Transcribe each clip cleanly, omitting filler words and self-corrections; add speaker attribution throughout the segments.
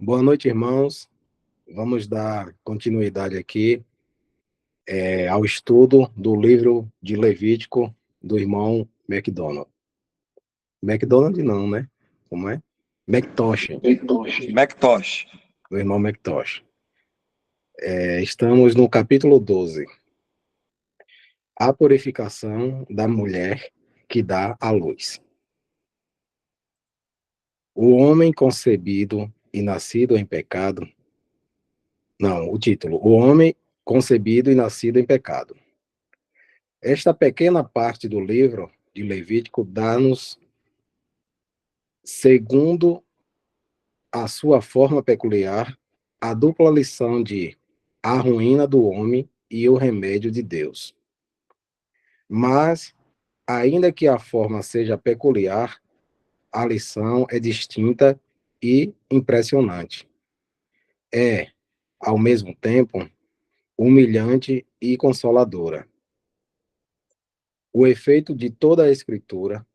Speaker 1: Boa noite, irmãos. Vamos dar continuidade aqui ao estudo do livro de Levítico do irmão MacDonald. MacDonald não, né? Como é? McTosh,
Speaker 2: Macintosh.
Speaker 1: do irmão McTosh. Estamos no capítulo 12. A purificação da mulher que dá à luz. O homem concebido e nascido em pecado. Não, o título. O homem concebido e nascido em pecado. Esta pequena parte do livro de Levítico dá-nos, segundo a sua forma peculiar, a dupla lição de a ruína do homem e o remédio de Deus. Mas, ainda que a forma seja peculiar, a lição é distinta e impressionante. É, ao mesmo tempo, humilhante e consoladora. O efeito de toda a Escritura,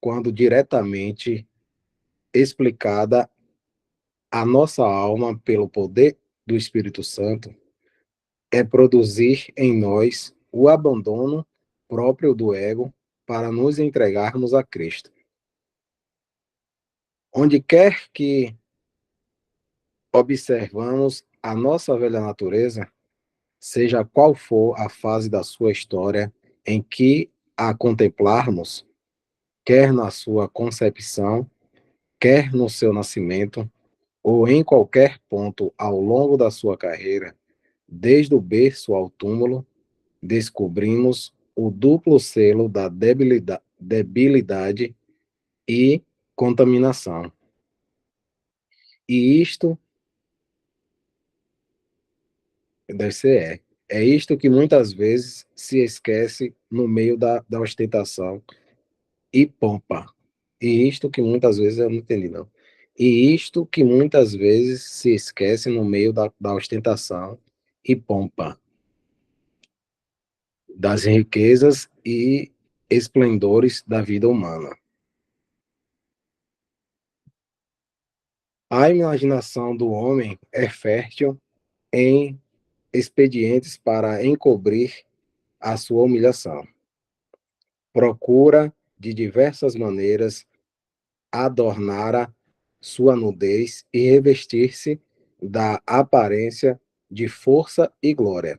Speaker 1: quando diretamente explicada a nossa alma pelo poder do Espírito Santo, é produzir em nós o abandono próprio do ego para nos entregarmos a Cristo. Onde quer que observamos a nossa velha natureza, seja qual for a fase da sua história em que a contemplarmos, quer na sua concepção, quer no seu nascimento, ou em qualquer ponto ao longo da sua carreira, desde o berço ao túmulo, descobrimos o duplo selo da debilidade e contaminação. E isto deve ser é isto que muitas vezes se esquece no meio da ostentação e pompa. E isto que muitas vezes eu não entendi, não. E isto que muitas vezes se esquece no meio da ostentação e pompa, das riquezas e esplendores da vida humana. A imaginação do homem é fértil em expedientes para encobrir a sua humilhação. Procura, de diversas maneiras, adornar a sua nudez e revestir-se da aparência de força e glória.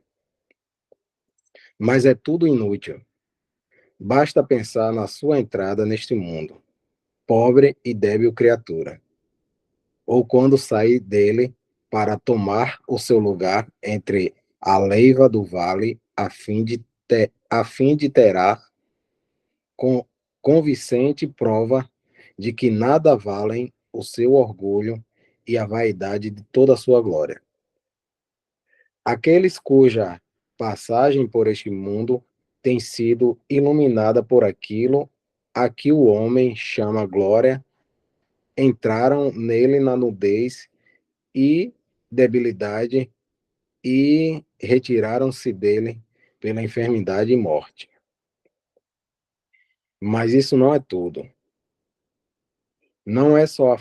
Speaker 1: Mas é tudo inútil. Basta pensar na sua entrada neste mundo, pobre e débil criatura, ou quando sair dele para tomar o seu lugar entre a leiva do vale, a fim de terá com convincente prova de que nada valem o seu orgulho e a vaidade de toda a sua glória. Aqueles cuja passagem por este mundo tem sido iluminada por aquilo a que o homem chama glória, entraram nele na nudez e debilidade e retiraram-se dele pela enfermidade e morte. Mas isso não é tudo. Não é só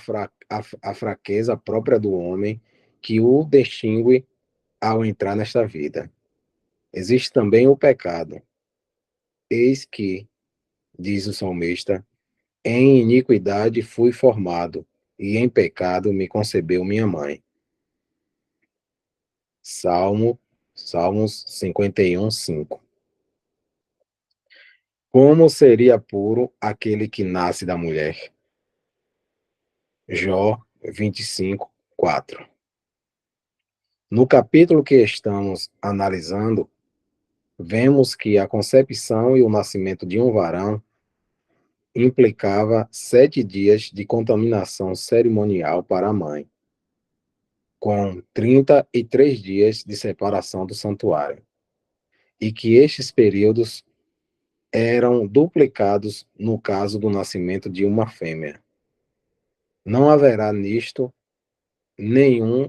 Speaker 1: a fraqueza própria do homem que o distingue ao entrar nesta vida. Existe também o pecado. Eis que, diz o salmista, em iniquidade fui formado, e em pecado me concebeu minha mãe. Salmos 51, 5. Como seria puro aquele que nasce da mulher? Jó 25, 4. No capítulo que estamos analisando, vemos que a concepção e o nascimento de um varão implicava 7 dias de contaminação cerimonial para a mãe, com 33 dias de separação do santuário, e que estes períodos eram duplicados no caso do nascimento de uma fêmea. Não haverá nisto nenhum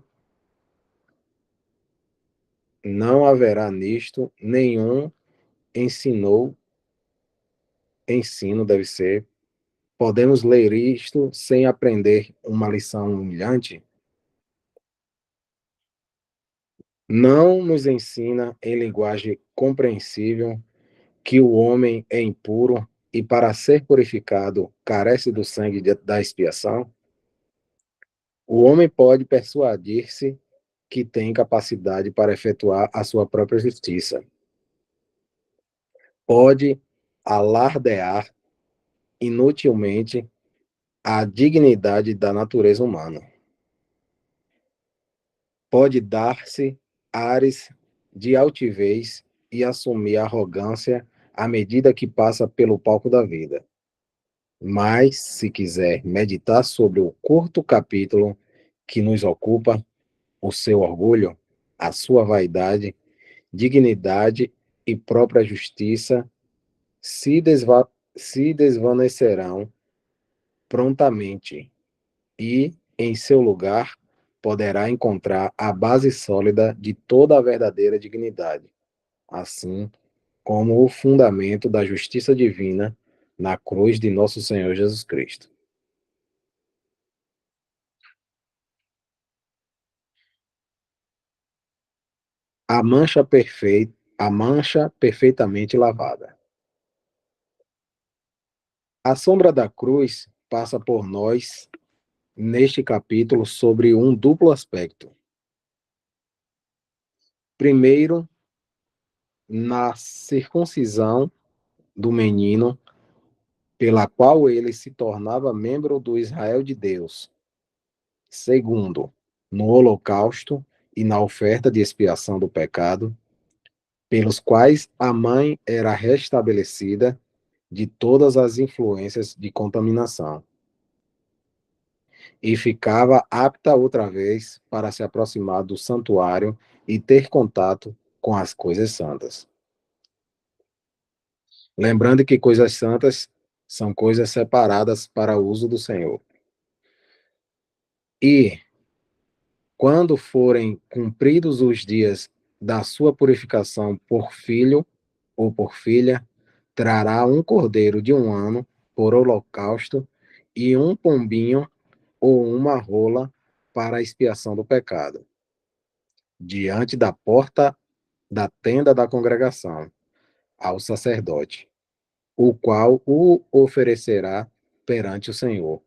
Speaker 1: não haverá nisto nenhum ensino deve ser. Podemos ler isto sem aprender uma lição humilhante? Não nos ensina em linguagem compreensível que o homem é impuro e, para ser purificado, carece do sangue da expiação? O homem pode persuadir-se que tem capacidade para efetuar a sua própria justiça. Pode alardear inutilmente a dignidade da natureza humana. Pode dar-se ares de altivez e assumir arrogância à medida que passa pelo palco da vida. Mas, se quiser meditar sobre o curto capítulo que nos ocupa, o seu orgulho, a sua vaidade, dignidade e própria justiça se desvanecerão prontamente e, em seu lugar, poderá encontrar a base sólida de toda a verdadeira dignidade, assim como o fundamento da justiça divina na cruz de nosso Senhor Jesus Cristo. A mancha perfeitamente lavada. A sombra da cruz passa por nós neste capítulo sobre um duplo aspecto. Primeiro, na circuncisão do menino, pela qual ele se tornava membro do Israel de Deus. Segundo, no holocausto e na oferta de expiação do pecado, pelos quais a mãe era restabelecida de todas as influências de contaminação e ficava apta outra vez para se aproximar do santuário e ter contato com as coisas santas. Lembrando que coisas santas são coisas separadas para o uso do Senhor. E, quando forem cumpridos os dias da sua purificação por filho ou por filha, trará um cordeiro de 1 ano por holocausto e um pombinho ou uma rola para a expiação do pecado, diante da porta da tenda da congregação, ao sacerdote, o qual o oferecerá perante o Senhor,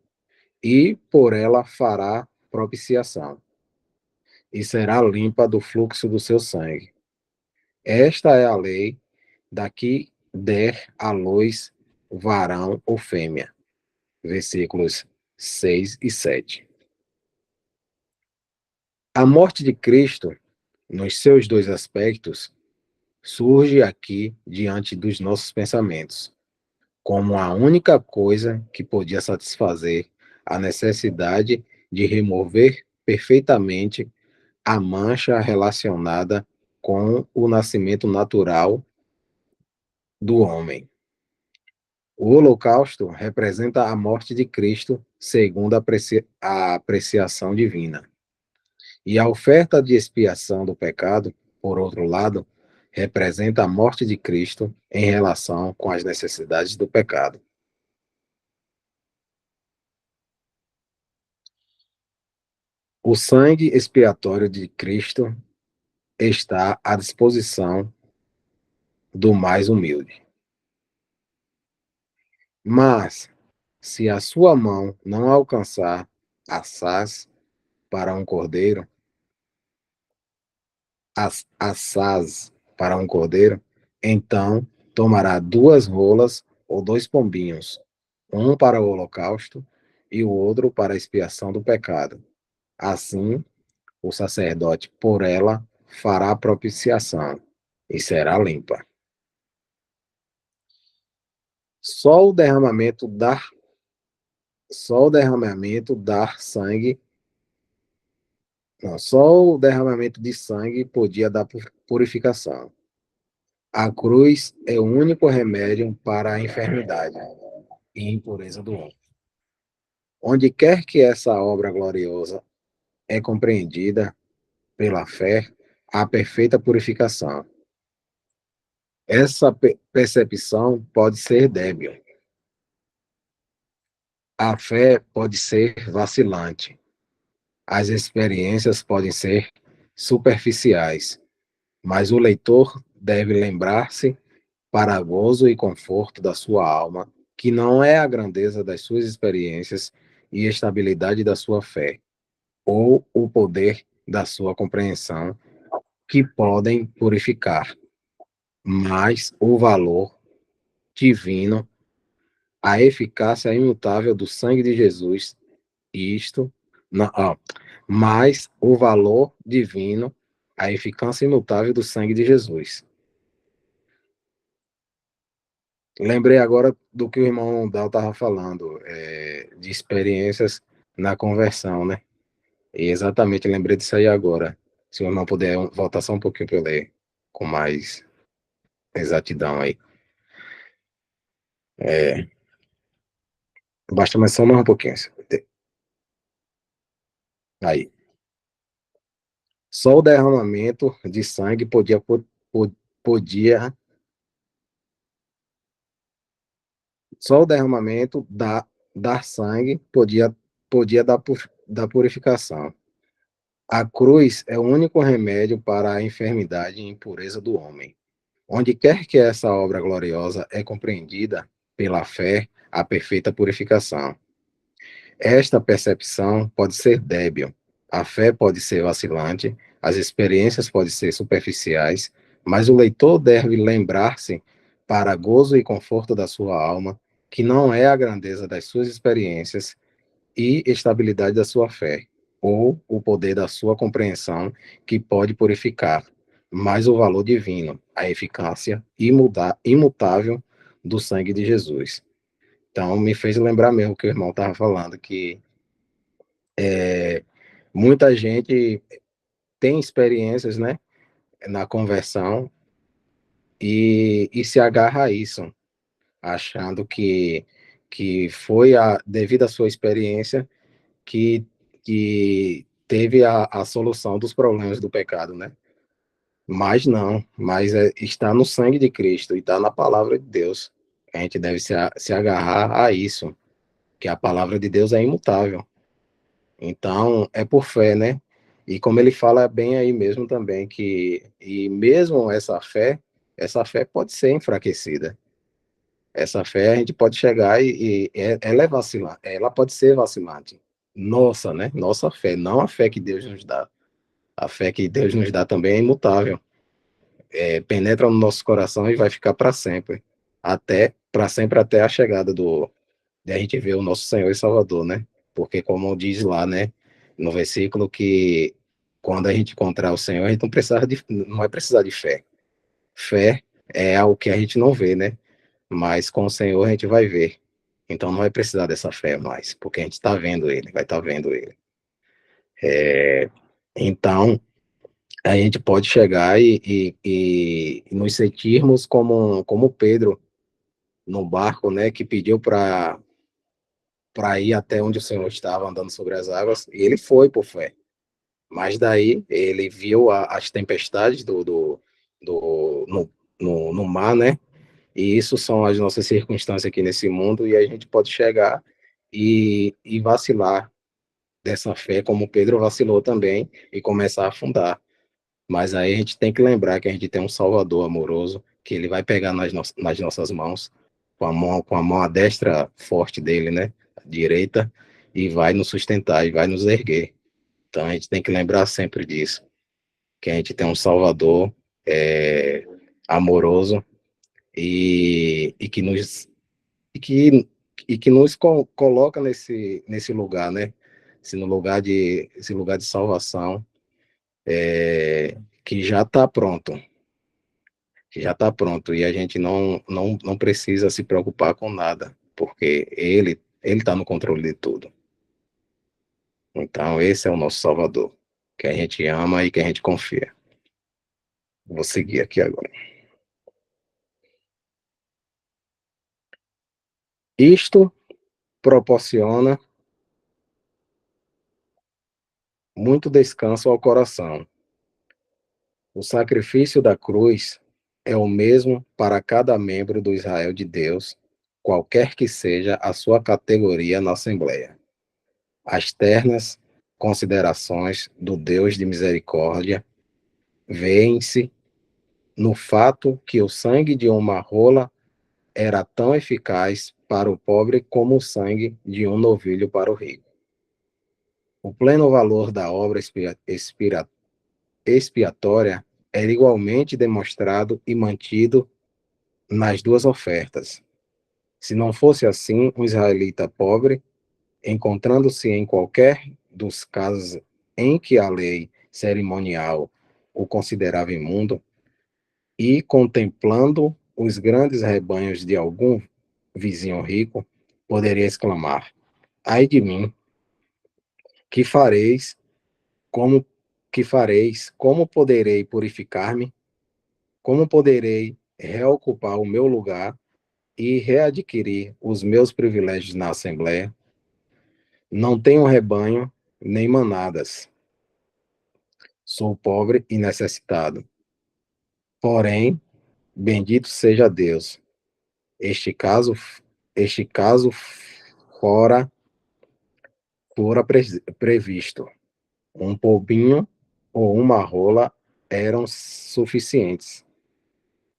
Speaker 1: e por ela fará propiciação, e será limpa do fluxo do seu sangue. Esta é a lei da que der à luz varão ou fêmea. Versículos 6 e 7. A morte de Cristo, nos seus dois aspectos, surge aqui diante dos nossos pensamentos, como a única coisa que podia satisfazer a necessidade de remover perfeitamente a mancha relacionada com o nascimento natural do homem. O holocausto representa a morte de Cristo segundo a apreciação divina. E a oferta de expiação do pecado, por outro lado, representa a morte de Cristo em relação com as necessidades do pecado. O sangue expiatório de Cristo está à disposição do mais humilde. Mas, se a sua mão não alcançar assaz para um cordeiro, assaz para um cordeiro, então tomará 2 rolas ou 2 pombinhos, um para o holocausto e o outro para a expiação do pecado. Assim, o sacerdote por ela fará propiciação e será limpa. Só o derramamento dar só o derramamento dar sangue, não, só o derramamento de sangue podia dar purificação. A cruz é o único remédio para a enfermidade e impureza do homem. Onde quer que essa obra gloriosa é compreendida pela fé, há perfeita purificação. Essa percepção pode ser débil. A fé pode ser vacilante. As experiências podem ser superficiais, mas o leitor deve lembrar-se, para gozo e conforto da sua alma, que não é a grandeza das suas experiências e estabilidade da sua fé, ou o poder da sua compreensão, que podem purificar, mas o valor divino, a eficácia imutável do sangue de Jesus, isto, mas o valor divino, a eficácia imutável do sangue de Jesus. Lembrei agora do que o irmão Dal estava falando, de experiências na conversão, né? E exatamente, lembrei disso aí agora. Se o irmão puder voltar só um pouquinho para eu ler com mais exatidão aí. Basta mais só mais um pouquinho. Aí. Só o derramamento de sangue podia só o derramamento dar sangue podia dar purificação. A cruz é o único remédio para a enfermidade e impureza do homem. Onde quer que essa obra gloriosa é compreendida pela fé, a perfeita purificação. Esta percepção pode ser débil, a fé pode ser vacilante, as experiências podem ser superficiais, mas o leitor deve lembrar-se, para gozo e conforto da sua alma, que não é a grandeza das suas experiências e estabilidade da sua fé, ou o poder da sua compreensão que pode purificar, mas o valor divino, a eficácia imutável do sangue de Jesus. Então, me fez lembrar mesmo que o irmão estava falando, que muita gente tem experiências, né, na conversão e se agarra a isso, achando que foi devido à sua experiência que, que teve a solução dos problemas do pecado, né? Mas não, mas está no sangue de Cristo e está na palavra de Deus. A gente deve se agarrar a isso, que a palavra de Deus é imutável. Então, é por fé, né? E como ele fala bem aí mesmo também, e mesmo essa fé pode ser enfraquecida. Essa fé a gente pode chegar ela é vacilante, ela pode ser vacilante. Nossa, né? Nossa fé, não a fé que Deus nos dá. A fé que Deus nos dá também é imutável. Penetra no nosso coração e vai ficar para sempre até a chegada de a gente ver o nosso Senhor e Salvador, né? Porque como diz lá, né, no versículo que quando a gente encontrar o Senhor, a gente não vai precisar de fé. Fé é algo que a gente não vê, né? Mas com o Senhor a gente vai ver. Então não vai precisar dessa fé mais, porque a gente está vendo Ele, vai estar vendo Ele. Então a gente pode chegar e nos sentirmos como Pedro no barco, né, que pediu para ir até onde o Senhor estava andando sobre as águas, e ele foi por fé. Mas daí ele viu as tempestades no mar, né? E isso são as nossas circunstâncias aqui nesse mundo, e a gente pode chegar e vacilar dessa fé, como Pedro vacilou também, e começar a afundar. Mas aí a gente tem que lembrar que a gente tem um Salvador amoroso, que ele vai pegar nas nossas mãos, com a mão a destra forte dele, né? A direita, e vai nos sustentar, e vai nos erguer. Então a gente tem que lembrar sempre disso, que a gente tem um Salvador amoroso e que e que, que nos coloca nesse lugar, né? Esse lugar de salvação, que já está pronto, e a gente não precisa se preocupar com nada, porque ele está no controle de tudo. Então esse é o nosso Salvador, que a gente ama e que a gente confia. Vou seguir aqui agora. Isto proporciona muito descanso ao coração. O sacrifício da cruz é o mesmo para cada membro do Israel de Deus, qualquer que seja a sua categoria na Assembleia. As ternas considerações do Deus de misericórdia vêem-se no fato que o sangue de uma rola era tão eficaz para o pobre como o sangue de um novilho para o rico. O pleno valor da obra expiatória era igualmente demonstrado e mantido nas duas ofertas. Se não fosse assim, um israelita pobre, encontrando-se em qualquer dos casos em que a lei cerimonial o considerava imundo, e contemplando os grandes rebanhos de algum vizinho rico, poderia exclamar: ai de mim, que fareis? Como que fareis? Como poderei purificar-me? Como poderei reocupar o meu lugar e readquirir os meus privilégios na Assembleia? Não tenho rebanho nem manadas. Sou pobre e necessitado. Porém, bendito seja Deus. Este caso, este caso fora previsto. Um pombinho ou uma rola eram suficientes.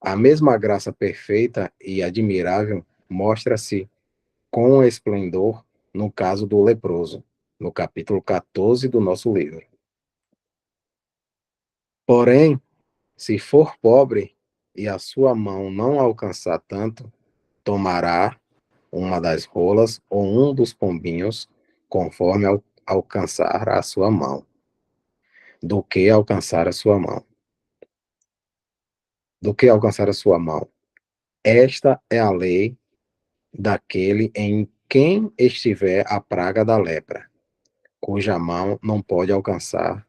Speaker 1: A mesma graça perfeita e admirável mostra-se com esplendor no caso do leproso, no capítulo 14 do nosso livro. Porém, se for pobre e a sua mão não alcançar tanto, tomará uma das rolas ou um dos pombinhos, conforme alcançar a sua mão, do que alcançar a sua mão. Do que alcançar a sua mão. Esta é a lei daquele em quem estiver a praga da lepra, cuja mão não pode alcançar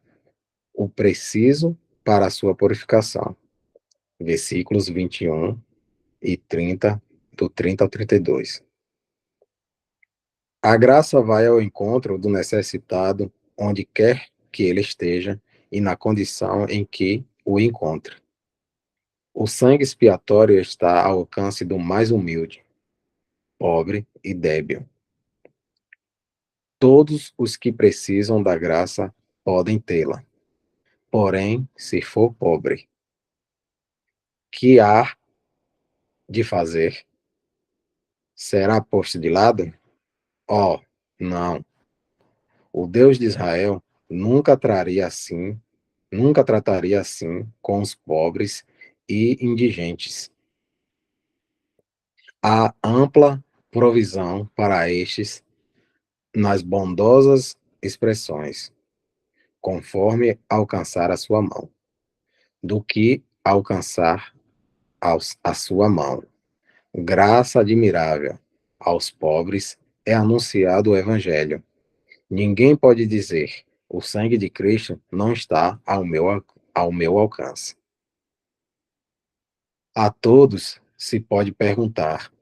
Speaker 1: o preciso para a sua purificação. Versículos 21 e 30, do 30 ao 32. A graça vai ao encontro do necessitado, onde quer que ele esteja e na condição em que o encontre. O sangue expiatório está ao alcance do mais humilde, pobre e débil. Todos os que precisam da graça podem tê-la. Porém, se for pobre, que há de fazer? Será posto de lado? Oh, não. O Deus de Israel nunca trataria assim com os pobres e indigentes. Há ampla provisão para estes nas bondosas expressões, conforme alcançar a sua mão, do que alcançar a sua mão. Graça admirável aos pobres é anunciado o Evangelho. Ninguém pode dizer: o sangue de Cristo não está ao meu alcance. A todos se pode perguntar: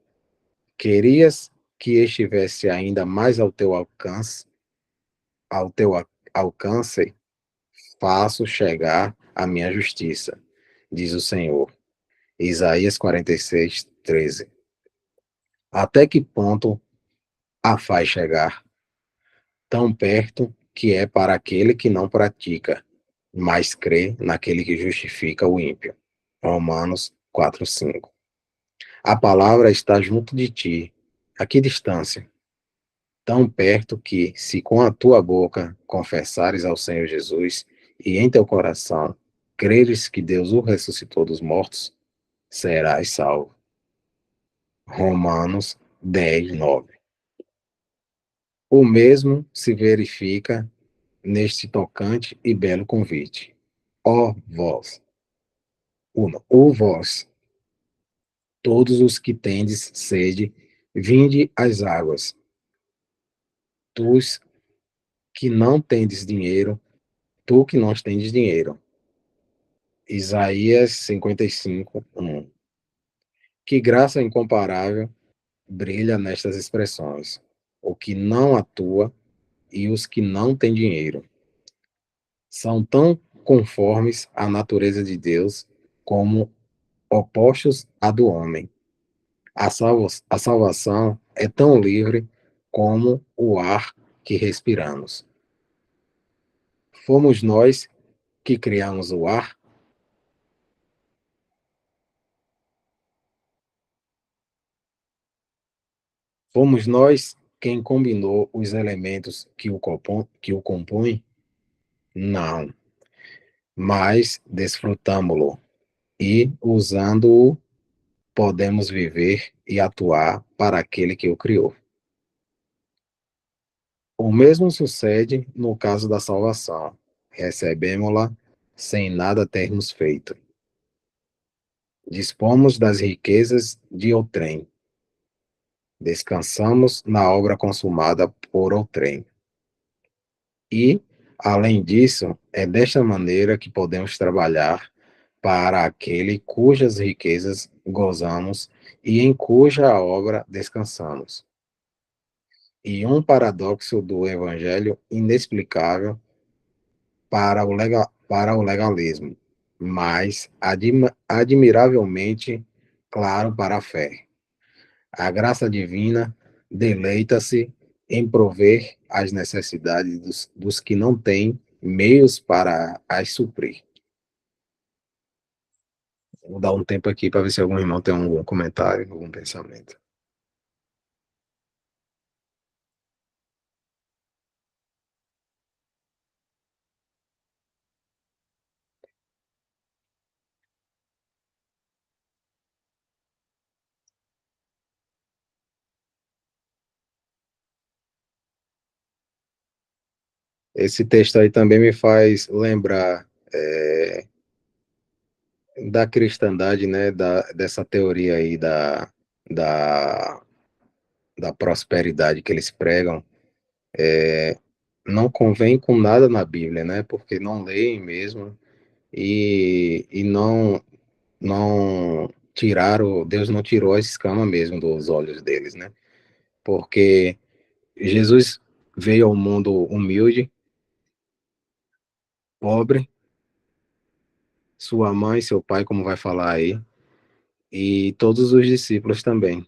Speaker 1: querias que estivesse ainda mais ao teu alcance? Ao teu alcance, faço chegar a minha justiça, diz o Senhor. Isaías 46, 13. Até que ponto a faz chegar? Tão perto que é para aquele que não pratica, mas crê naquele que justifica o ímpio. Romanos 4, 5. A palavra está junto de ti. A que distância? Tão perto que, se com a tua boca confessares ao Senhor Jesus e em teu coração creres que Deus o ressuscitou dos mortos, serás salvo. Romanos 10, 9. O mesmo se verifica neste tocante e belo convite. Ó vós, ó vós, todos os que tendes sede, vinde às águas. Tu que não tendes dinheiro, tu que não tendes dinheiro. Isaías 55, 1. Que graça incomparável brilha nestas expressões. O que não atua e os que não têm dinheiro. São tão conformes à natureza de Deus como opostos à do homem. A salvação é tão livre como o ar que respiramos. Fomos nós que criamos o ar? Fomos nós quem combinou os elementos que o compõem? Não, mas desfrutamo-lo e, usando-o, podemos viver e atuar para aquele que o criou. O mesmo sucede no caso da salvação. Recebemos-la sem nada termos feito. Dispomos das riquezas de outrem. Descansamos na obra consumada por outrem. E, além disso, é desta maneira que podemos trabalhar para aquele cujas riquezas gozamos e em cuja obra descansamos. E um paradoxo do evangelho inexplicável para o legalismo, mas admiravelmente claro para a fé. A graça divina deleita-se em prover as necessidades dos que não têm meios para as suprir. Vou dar um tempo aqui para ver se algum irmão tem algum comentário, algum pensamento. Esse texto aí também me faz lembrar da cristandade, né, dessa teoria aí da, da prosperidade que eles pregam. Não convém com nada na Bíblia, né, porque não leem mesmo e não tiraram, Deus não tirou a escama mesmo dos olhos deles, né, porque Jesus veio ao mundo humilde, pobre, sua mãe, seu pai, como vai falar aí, e todos os discípulos também.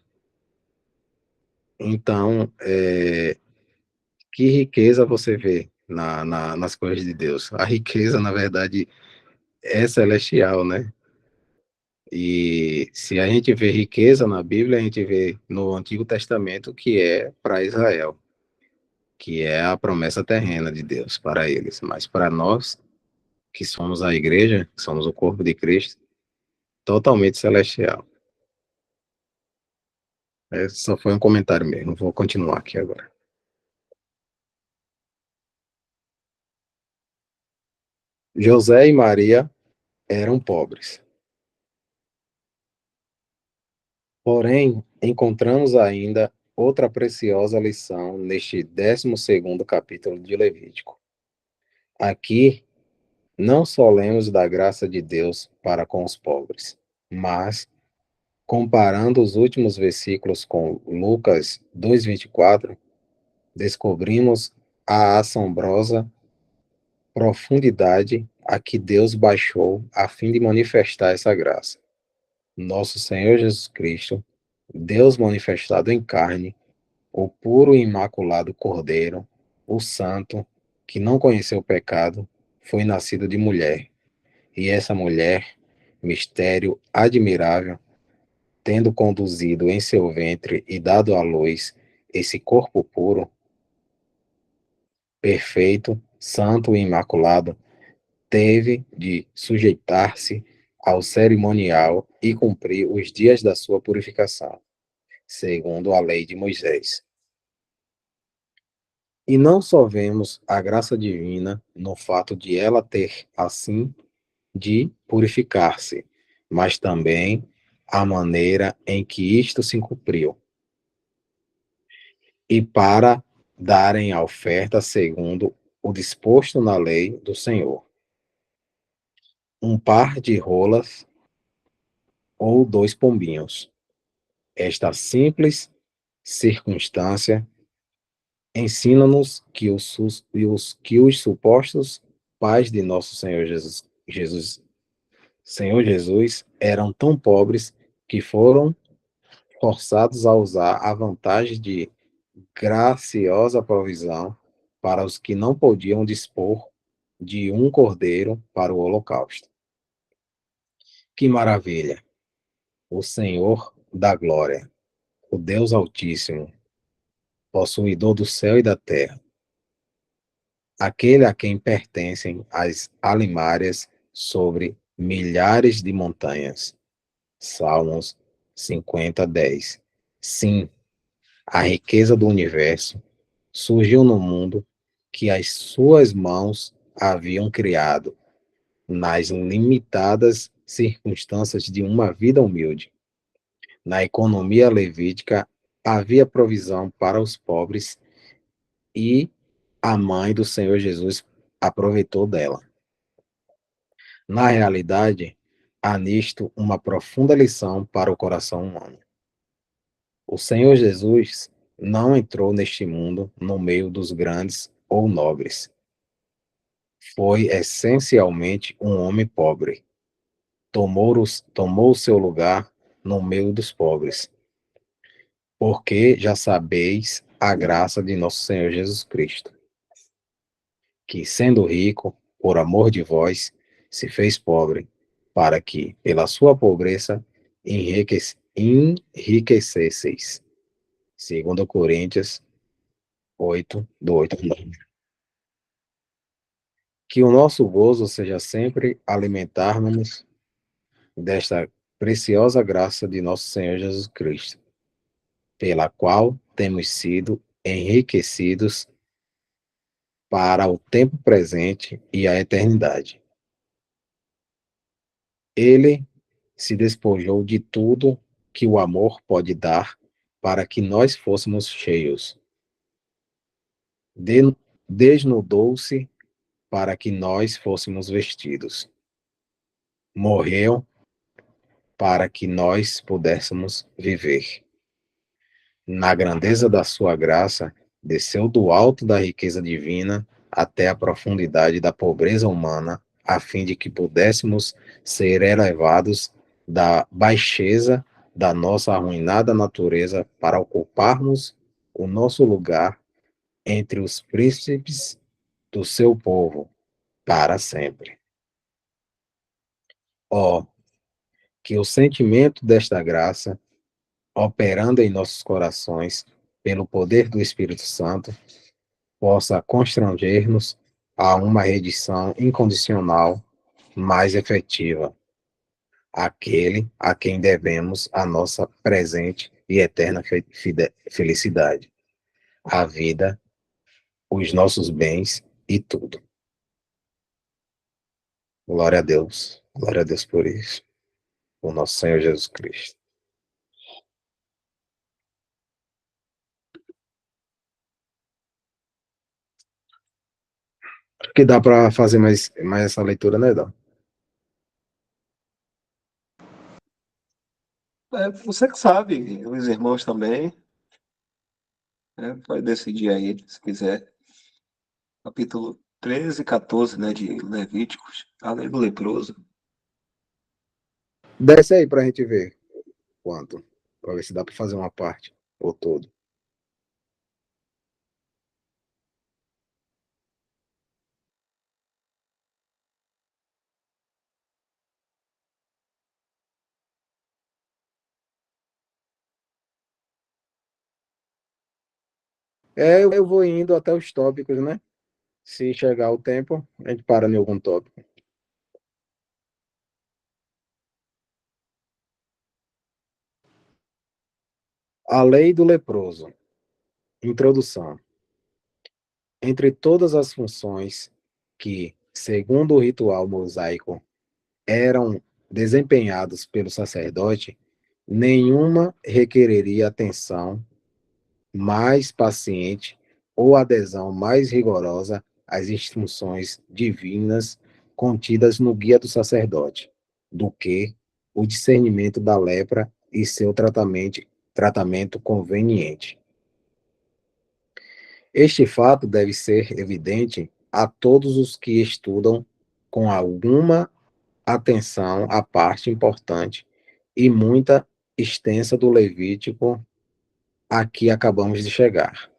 Speaker 1: Então, que riqueza você vê nas coisas de Deus? A riqueza, na verdade, é celestial, né? E se a gente vê riqueza na Bíblia, a gente vê no Antigo Testamento que é para Israel, que é a promessa terrena de Deus para eles. Mas para nós, que somos a igreja, que somos o corpo de Cristo, totalmente celestial. Esse só foi um comentário mesmo. Vou continuar aqui agora. José e Maria eram pobres. Porém, encontramos ainda outra preciosa lição neste 12º capítulo de Levítico. Aqui, não só lemos da graça de Deus para com os pobres, mas, comparando os últimos versículos com Lucas 2:24, descobrimos a assombrosa profundidade a que Deus baixou a fim de manifestar essa graça. Nosso Senhor Jesus Cristo, Deus manifestado em carne, o puro e imaculado Cordeiro, o Santo, que não conheceu pecado, foi nascido de mulher. E essa mulher, mistério admirável, tendo conduzido em seu ventre e dado à luz esse corpo puro, perfeito, santo e imaculado, teve de sujeitar-se ao cerimonial e cumprir os dias da sua purificação, segundo a lei de Moisés. E não só vemos a graça divina no fato de ela ter, assim, de purificar-se, mas também a maneira em que isto se cumpriu. E para darem a oferta segundo o disposto na lei do Senhor. Um par de rolas ou 2 pombinhos. Esta simples circunstância ensina-nos que os supostos pais de nosso Senhor Jesus eram tão pobres que foram forçados a usar a vantagem de graciosa provisão para os que não podiam dispor de um cordeiro para o holocausto. Que maravilha! O Senhor da glória, o Deus Altíssimo, possuidor do céu e da terra, aquele a quem pertencem as alimárias sobre milhares de montanhas. Salmos 50:10. Sim, a riqueza do universo surgiu no mundo que as suas mãos haviam criado, nas limitadas circunstâncias de uma vida humilde. Na economia levítica, havia provisão para os pobres e a mãe do Senhor Jesus aproveitou dela. Na realidade, há nisto uma profunda lição para o coração humano. O Senhor Jesus não entrou neste mundo no meio dos grandes ou nobres. Foi essencialmente um homem pobre. Tomou seu lugar no meio dos pobres. Porque já sabeis a graça de nosso Senhor Jesus Cristo, que, sendo rico, por amor de vós, se fez pobre, para que, pela sua pobreza, enriquecesseis. 2 Coríntios 8, do 8 ao 9. Que o nosso gozo seja sempre alimentarmos desta preciosa graça de nosso Senhor Jesus Cristo, pela qual temos sido enriquecidos para o tempo presente e a eternidade. Ele se despojou de tudo que o amor pode dar para que nós fôssemos cheios. Desnudou-se para que nós fôssemos vestidos. Morreu para que nós pudéssemos viver. Na grandeza da sua graça, desceu do alto da riqueza divina até a profundidade da pobreza humana, a fim de que pudéssemos ser elevados da baixeza da nossa arruinada natureza para ocuparmos o nosso lugar entre os príncipes do seu povo para sempre. Ó, que o sentimento desta graça, operando em nossos corações pelo poder do Espírito Santo, possa constranger-nos a uma redição incondicional mais efetiva, aquele a quem devemos a nossa presente e eterna felicidade, a vida, os nossos bens e tudo. Glória a Deus por isso, o nosso Senhor Jesus Cristo. Acho que dá para fazer mais essa leitura, né, Dó?
Speaker 2: Você que sabe, os irmãos também, né? Pode decidir aí, se quiser. Capítulo 13 e 14, né, de Levíticos, a lei do leproso.
Speaker 1: Desce aí para a gente ver quanto, para ver se dá para fazer uma parte ou todo. Eu vou indo até os tópicos, né? Se chegar o tempo, a gente para em algum tópico. A lei do leproso. Introdução. Entre todas as funções que, segundo o ritual mosaico, eram desempenhados pelo sacerdote, nenhuma requereria atenção mais paciente ou adesão mais rigorosa às instruções divinas contidas no Guia do Sacerdote, do que o discernimento da lepra e seu tratamento conveniente. Este fato deve ser evidente a todos os que estudam com alguma atenção a parte importante e muita extensa do Levítico a que acabamos de chegar.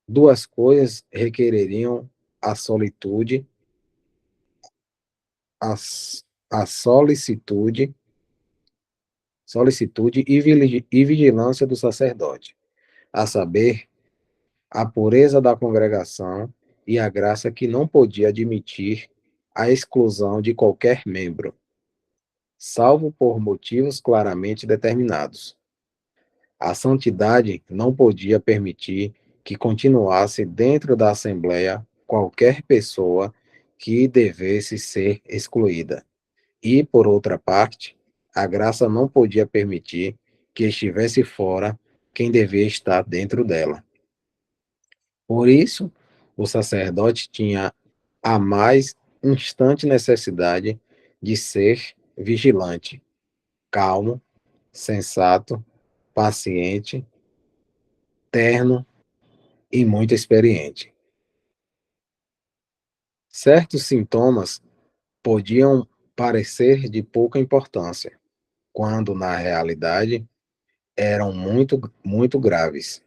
Speaker 1: Duas coisas requereriam a solitude, a, a solicitude e vigilância do sacerdote. a saber, a pureza da congregação e a graça que não podia admitir a exclusão de qualquer membro, salvo por motivos claramente determinados. A santidade não podia permitir que continuasse dentro da Assembleia qualquer pessoa que devesse ser excluída. E, por outra parte, a graça não podia permitir que estivesse fora quem devia estar dentro dela. Por isso, o sacerdote tinha a mais instante necessidade de ser vigilante, calmo, sensato, paciente, terno e muito experiente. Certos sintomas podiam parecer de pouca importância, quando na realidade eram muito graves.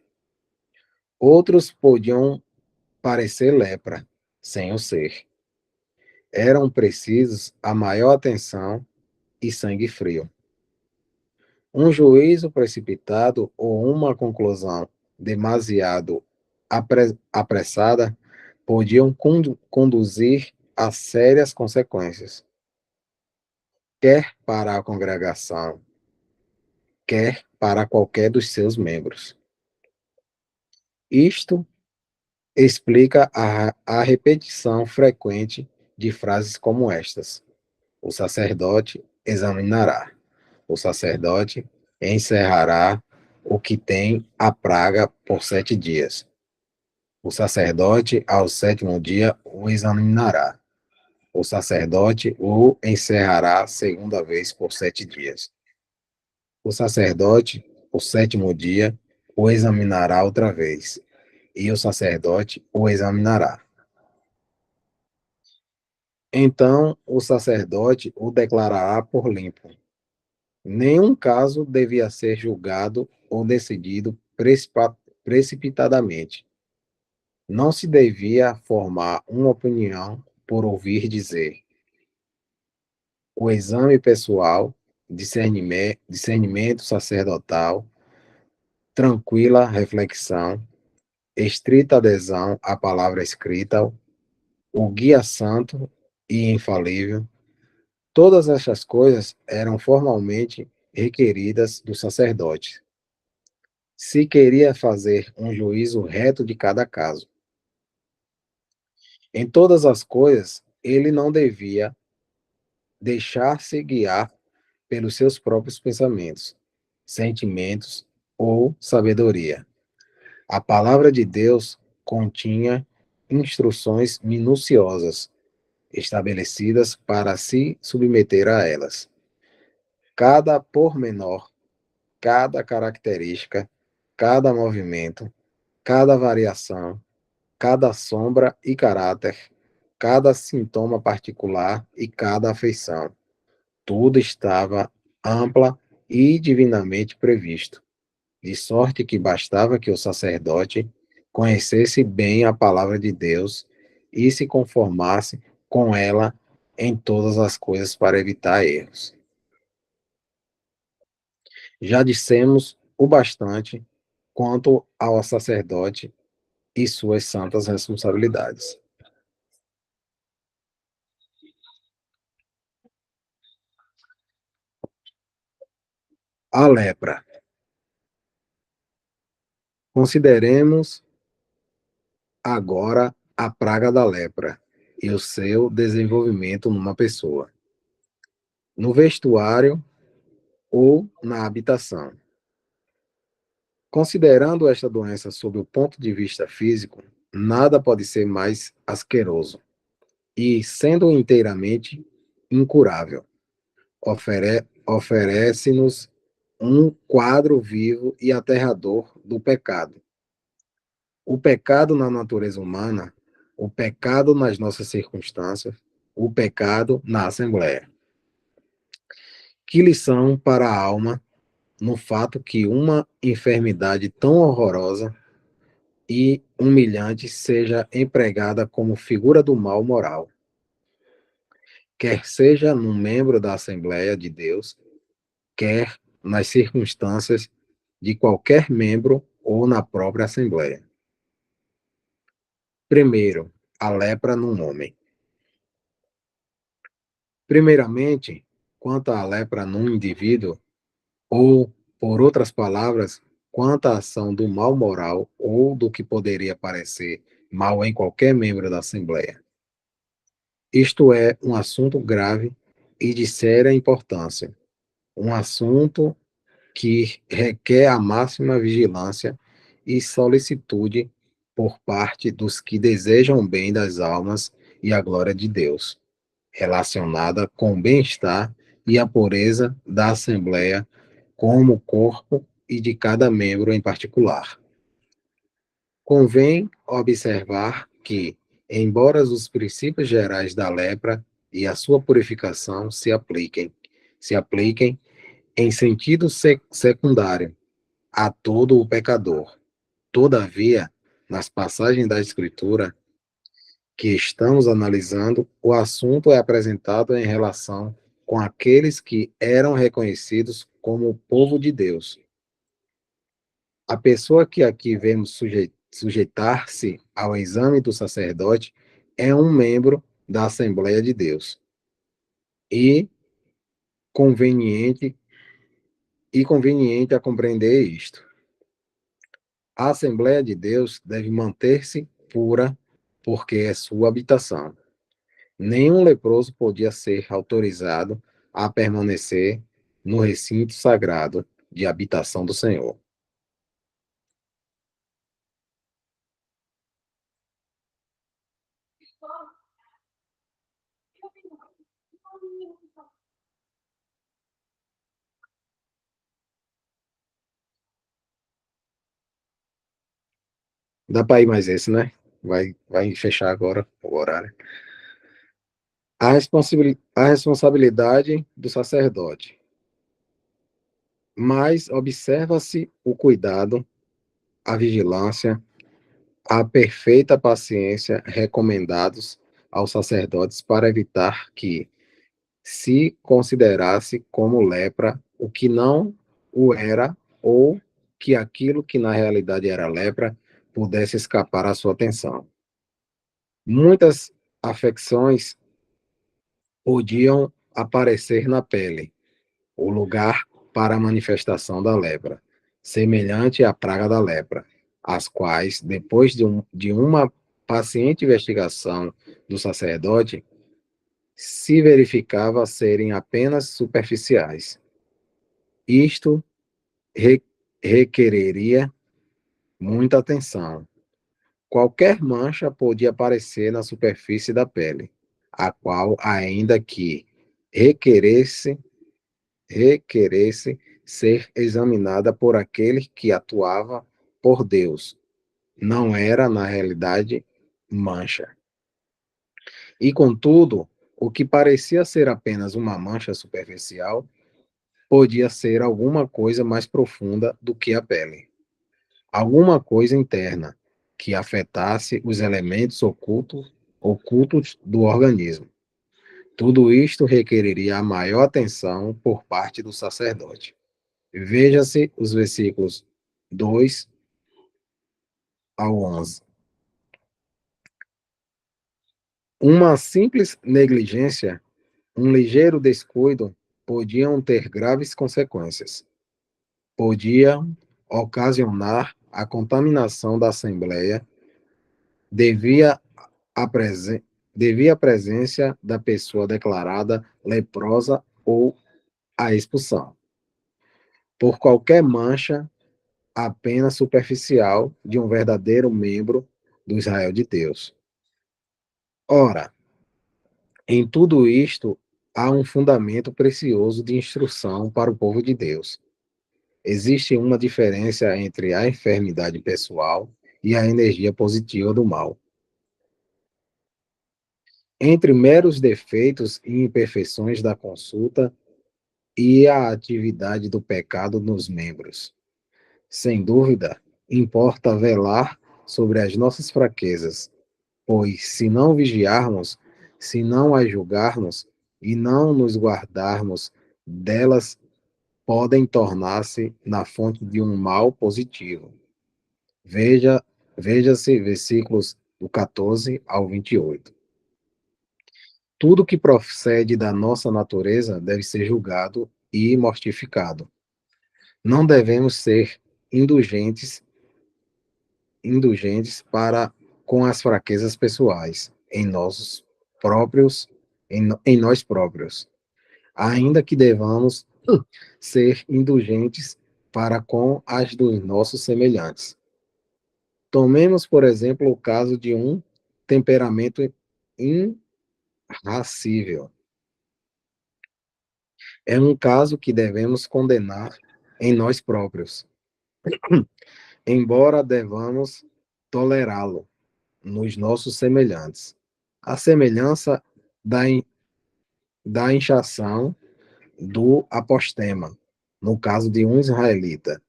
Speaker 1: Outros podiam parecer lepra, sem o ser. Eram precisos a maior atenção e sangue frio. Um juízo precipitado ou uma conclusão demasiado apressada podiam conduzir a sérias consequências, quer para a congregação, quer para qualquer dos seus membros. Isto explica a repetição frequente de frases como estas: o sacerdote examinará, o sacerdote encerrará o que tem a praga por 7 dias. O sacerdote, ao sétimo dia, o examinará. O sacerdote o encerrará segunda vez por 7 dias. O sacerdote, o sétimo dia, o examinará outra vez, e o sacerdote o examinará. Então o sacerdote o declarará por limpo. Nenhum caso devia ser julgado ou decidido precipitadamente. Não se devia formar uma opinião por ouvir dizer. O exame pessoal, discernimento sacerdotal, tranquila reflexão, estrita adesão à palavra escrita, o guia santo e infalível, todas estas coisas eram formalmente requeridas do sacerdote, se queria fazer um juízo reto de cada caso. Em todas as coisas, ele não devia deixar-se guiar pelos seus próprios pensamentos, sentimentos ou sabedoria. A palavra de Deus continha instruções minuciosas, estabelecidas para se submeter a elas. Cada pormenor, cada característica, cada movimento, cada variação, cada sombra e caráter, cada sintoma particular e cada afeição. Tudo estava ampla e divinamente previsto, de sorte que bastava que o sacerdote conhecesse bem a palavra de Deus e se conformasse com ela em todas as coisas para evitar erros. Já dissemos o bastante quanto ao sacerdote e suas santas responsabilidades. A lepra. Consideremos agora a praga da lepra e o seu desenvolvimento numa pessoa, no vestuário ou na habitação. Considerando esta doença sob o ponto de vista físico, nada pode ser mais asqueroso e, sendo inteiramente incurável, oferece-nos um quadro vivo e aterrador do pecado. O pecado na natureza humana, o pecado nas nossas circunstâncias, o pecado na Assembleia. Que lição para a alma no fato que uma enfermidade tão horrorosa e humilhante seja empregada como figura do mal moral, quer seja num membro da Assembleia de Deus, quer nas circunstâncias de qualquer membro ou na própria Assembleia. Primeiro, a lepra num homem. Primeiramente, quanto à lepra num indivíduo, ou, por outras palavras, quanto à ação do mal moral ou do que poderia parecer mal em qualquer membro da Assembleia. Isto é um assunto grave e de séria importância, um assunto que requer a máxima vigilância e solicitude por parte dos que desejam o bem das almas e a glória de Deus, relacionada com o bem-estar e a pureza da Assembleia como corpo e de cada membro em particular. Convém observar que, embora os princípios gerais da lepra e a sua purificação se apliquem em sentido secundário a todo o pecador. Todavia, nas passagens da Escritura que estamos analisando, o assunto é apresentado em relação com aqueles que eram reconhecidos como o povo de Deus. A pessoa que aqui vemos sujeitar-se ao exame do sacerdote é um membro da Assembleia de Deus. E conveniente conveniente a compreender isto. A Assembleia de Deus deve manter-se pura, porque é sua habitação. Nenhum leproso podia ser autorizado a permanecer no recinto sagrado de habitação do Senhor. Dá para ir mais esse, né? Vai fechar agora o horário. A responsabilidade do sacerdote. Mas observa-se o cuidado, a vigilância, a perfeita paciência recomendados aos sacerdotes para evitar que se considerasse como lepra o que não o era, ou que aquilo que na realidade era lepra pudesse escapar à sua atenção. Muitas afecções podiam aparecer na pele, o lugar para a manifestação da lepra, semelhante à praga da lepra, as quais, depois de uma paciente investigação do sacerdote, se verificava serem apenas superficiais. Isto requereria muita atenção. Qualquer mancha podia aparecer na superfície da pele, a qual, ainda que requeresse, requeresse ser examinada por aquele que atuava por Deus, não era, na realidade, mancha. E, contudo, o que parecia ser apenas uma mancha superficial podia ser alguma coisa mais profunda do que a pele. Alguma coisa interna que afetasse os elementos ocultos do organismo. Tudo isto requeriria a maior atenção por parte do sacerdote. Veja-se os versículos 2 ao 11. Uma simples negligência, um ligeiro descuido, podiam ter graves consequências. Podiam ocasionar a contaminação da Assembleia, devia a, devia a presença da pessoa declarada leprosa ou a expulsão, por qualquer mancha apenas superficial de um verdadeiro membro do Israel de Deus. Ora, em tudo isto há um fundamento precioso de instrução para o povo de Deus. Existe uma diferença entre a enfermidade pessoal e a energia positiva do mal. Entre meros defeitos e imperfeições da consulta e a atividade do pecado nos membros. Sem dúvida, importa velar sobre as nossas fraquezas, pois se não vigiarmos, se não as julgarmos e não nos guardarmos delas, podem tornar-se na fonte de um mal positivo. Veja-se versículos do 14 ao 28. Tudo que procede da nossa natureza deve ser julgado e mortificado. Não devemos ser indulgentes para com as fraquezas pessoais em nós próprios, ainda que devamos ser indulgentes para com as dos nossos semelhantes. Tomemos, por exemplo, o caso de um temperamento irascível. É um caso que devemos condenar em nós próprios, embora devamos tolerá-lo nos nossos semelhantes. A semelhança da, da inchação do apostema, no caso de um israelita,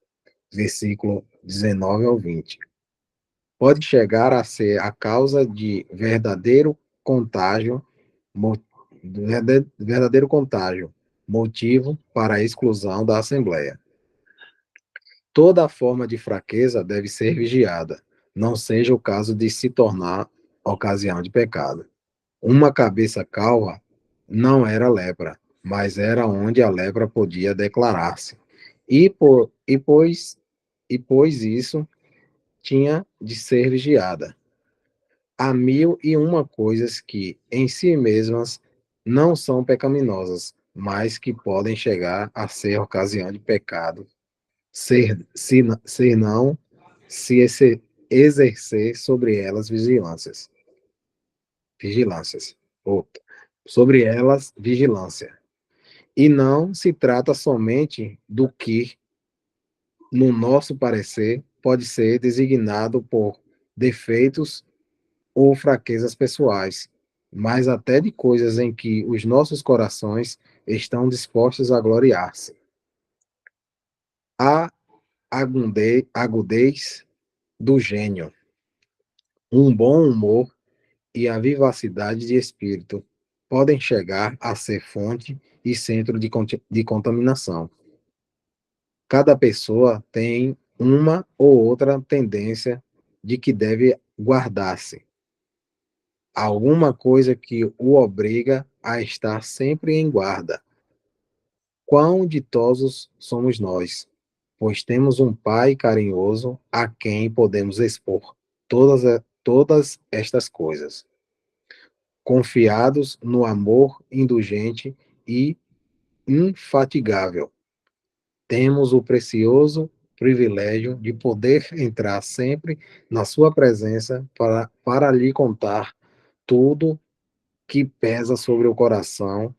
Speaker 1: versículo 19 ao 20. Pode chegar a ser a causa de verdadeiro contágio, motivo para a exclusão da Assembleia. Toda forma de fraqueza deve ser vigiada, não seja o caso de se tornar ocasião de pecado. Uma cabeça calva não era lepra, mas era onde a lepra podia declarar-se. E pois isso tinha de ser vigiada. Há mil e uma coisas que, em si mesmas, não são pecaminosas, mas que podem chegar a ser ocasião de pecado, se não se exercer sobre elas vigilâncias, ou sobre elas vigilância. E não se trata somente do que, no nosso parecer, pode ser designado por defeitos ou fraquezas pessoais, mas até de coisas em que os nossos corações estão dispostos a gloriar-se. A agudez do gênio, um bom humor e a vivacidade de espírito podem chegar a ser fonte e centro de contaminação. Cada pessoa tem uma ou outra tendência de que deve guardar-se, alguma coisa que o obriga a estar sempre em guarda. Quão ditosos somos nós, pois temos um Pai carinhoso a quem podemos expor todas estas coisas, confiados no amor indulgente e infatigável. Temos o precioso privilégio de poder entrar sempre na sua presença para lhe contar tudo que pesa sobre o coração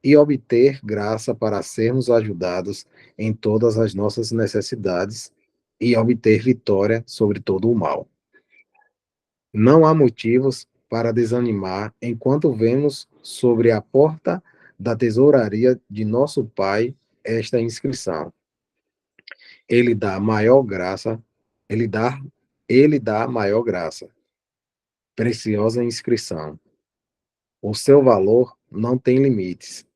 Speaker 1: e obter graça para sermos ajudados em todas as nossas necessidades e obter vitória sobre todo o mal. Não há motivos para desanimar enquanto vemos sobre a porta da tesouraria de nosso Pai esta inscrição. Ele dá maior graça, ele dá, ele dá maior graça. Preciosa inscrição. O seu valor não tem limites.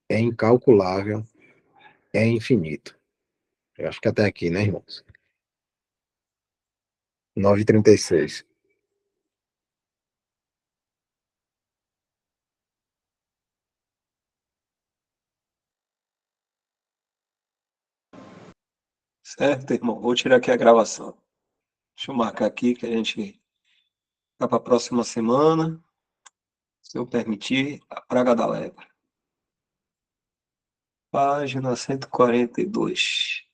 Speaker 1: É incalculável, é infinito. Eu acho que até aqui, né, irmãos? 9:36.
Speaker 2: Certo, irmão? Vou tirar aqui a gravação. Deixa eu marcar aqui que a gente vai para a próxima semana, se eu permitir, a praga da lepra. Página 142.